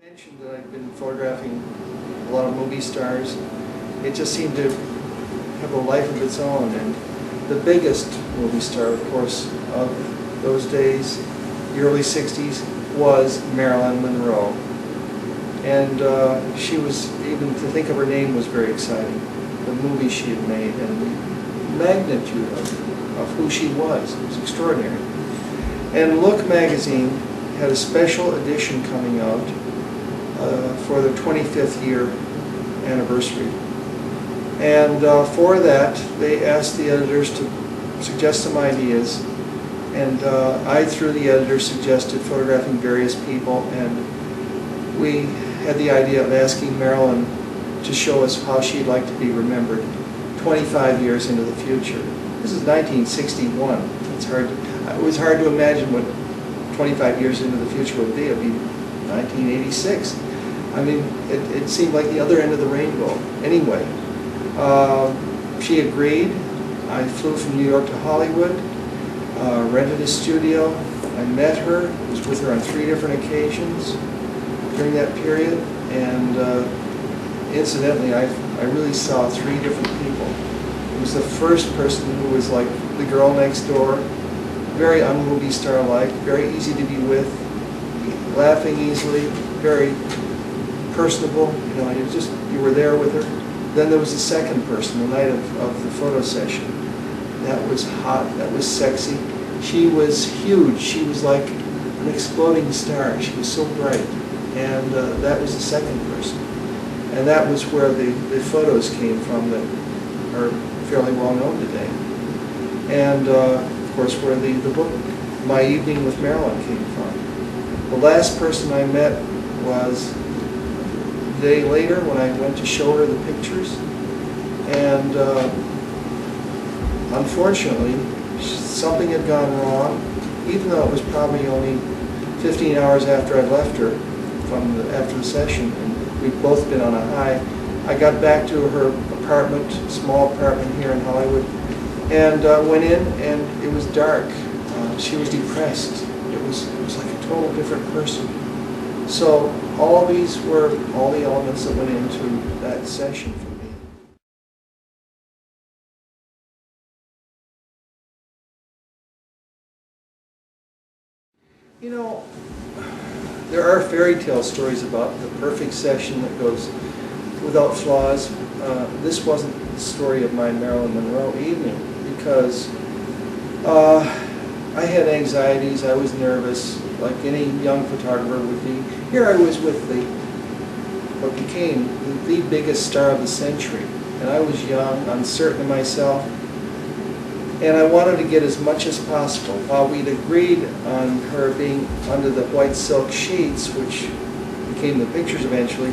I mentioned that I've been photographing a lot of movie stars. It just seemed to have a life of its own, and the biggest movie star, of course, of those days, the early 60s, was Marilyn Monroe. And she was, even to think of her name was very exciting. The movie she had made and the magnitude of who she was extraordinary. And Look magazine had a special edition coming out for their 25th year anniversary. And for that, they asked the editors to suggest some ideas. And I, through the editor, suggested photographing various people. And we had the idea of asking Marilyn to show us how she'd like to be remembered 25 years into the future. This is 1961. It was hard to imagine what 25 years into the future would be. It would be 1986. I mean, it seemed like the other end of the rainbow. Anyway, she agreed. I flew from New York to Hollywood, rented a studio. I met her, was with her on 3 different occasions during that period, and incidentally, I really saw 3 different people. It was the first person who was like the girl next door, very un-movie star-like, very easy to be with, laughing easily, very personable. You know, you were there with her. Then there was the second person, the night of the photo session. That was hot. That was sexy. She was huge. She was like an exploding star. She was so bright. And that was the second person. And that was where the photos came from that are fairly well known today. And of course where the book, My Evening with Marilyn, came from. The last person I met was a day later when I went to show her the pictures. And unfortunately, something had gone wrong, even though it was probably only 15 hours after I'd left her after the session, and we'd both been on a high. I got back to her apartment, small apartment here in Hollywood, and went in, and it was dark. She was depressed. It was like a total different person. So all these were all the elements that went into that session for me. You know, there are fairy tale stories about the perfect session that goes without flaws. This wasn't the story of my Marilyn Monroe evening, because I had anxieties, I was nervous, like any young photographer would be. Here I was with what became the biggest star of the century, and I was young, uncertain of myself, and I wanted to get as much as possible. While we'd agreed on her being under the white silk sheets, which became the pictures eventually,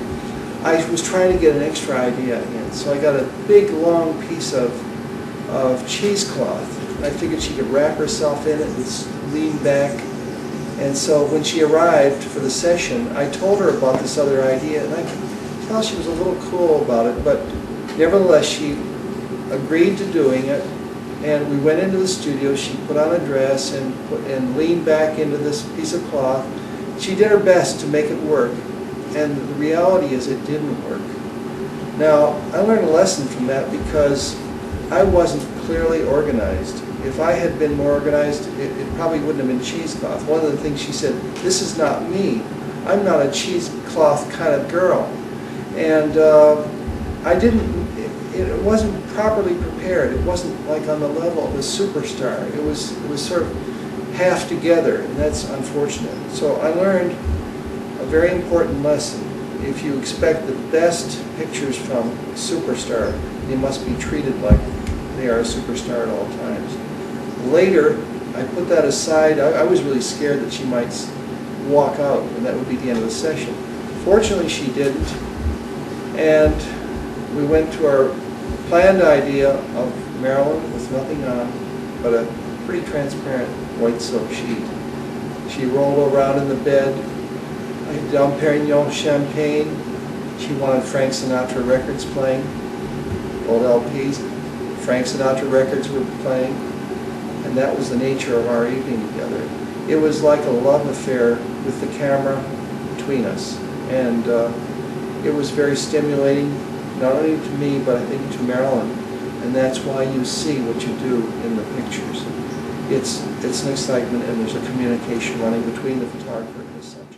I was trying to get an extra idea in. So I got a big long piece of cheesecloth. I figured she could wrap herself in it and lean back. And so when she arrived for the session, I told her about this other idea, and I could tell she was a little cool about it, but nevertheless she agreed to doing it. And we went into the studio. She put on a dress and leaned back into this piece of cloth. She did her best to make it work, and the reality is it didn't work. Now, I learned a lesson from that because I wasn't clearly organized. If I had been more organized, it probably wouldn't have been cheesecloth. One of the things she said, "This is not me. I'm not a cheesecloth kind of girl." And it wasn't properly prepared. It wasn't like on the level of a superstar. It was sort of half together, and that's unfortunate. So I learned a very important lesson. If you expect the best pictures from a superstar, they must be treated like they are a superstar at all times. Later, I put that aside. I was really scared that she might walk out, and that would be the end of the session. Fortunately, she didn't, and we went to our planned idea of Marilyn with nothing on but a pretty transparent white silk sheet. She rolled around in the bed. I had Dom Perignon champagne. She wanted Frank Sinatra records playing, old LPs. Frank Sinatra records were playing, and that was the nature of our evening together. It was like a love affair with the camera between us. And it was very stimulating, not only to me, but I think to Marilyn. And that's why you see what you do in the pictures. It's an excitement, and there's a communication running between the photographer and his subject.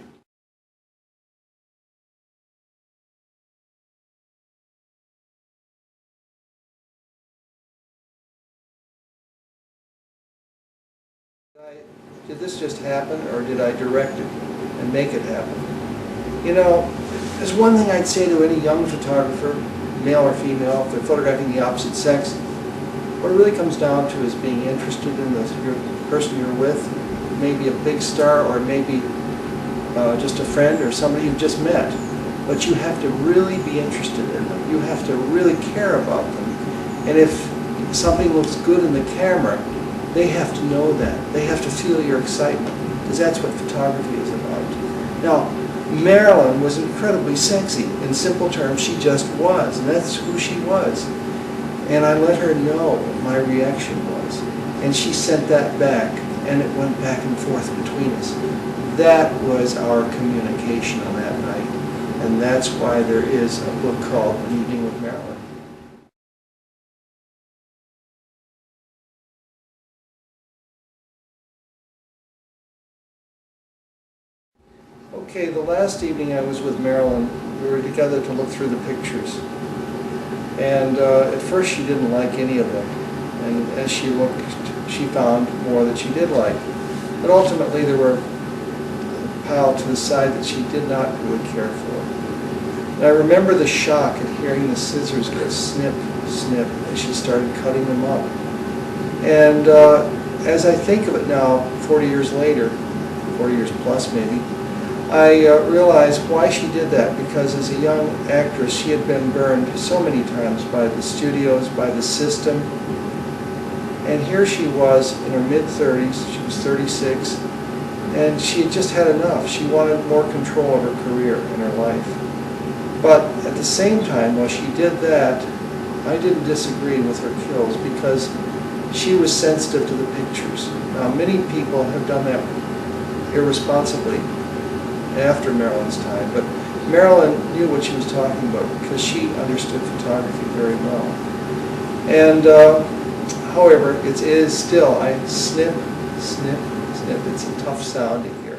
Did this just happen, or did I direct it and make it happen? You know, there's one thing I'd say to any young photographer, male or female, if they're photographing the opposite sex. What it really comes down to is being interested in the person you're with, maybe a big star, or maybe just a friend or somebody you've just met. But you have to really be interested in them. You have to really care about them. And if something looks good in the camera, they have to know that. They have to feel your excitement, because that's what photography is about. Now, Marilyn was incredibly sexy. In simple terms, she just was, and that's who she was. And I let her know what my reaction was. And she sent that back, and it went back and forth between us. That was our communication on that night. And that's why there is a book called An Evening with Marilyn. Okay, the last evening I was with Marilyn, we were together to look through the pictures. And at first she didn't like any of them. And as she looked, she found more that she did like. But ultimately there were piled to the side that she did not really care for. And I remember the shock at hearing the scissors go snip, snip as she started cutting them up. And as I think of it now, 40 years later, 40 years plus maybe, I realized why she did that, because as a young actress she had been burned so many times by the studios, by the system, and here she was in her mid-30s, she was 36, and she had just had enough. She wanted more control of her career and her life. But at the same time, while she did that, I didn't disagree with her kills, because she was sensitive to the pictures. Now, many people have done that irresponsibly after Marilyn's time, but Marilyn knew what she was talking about because she understood photography very well. And however, it is still, I snip, snip, snip. It's a tough sound to hear.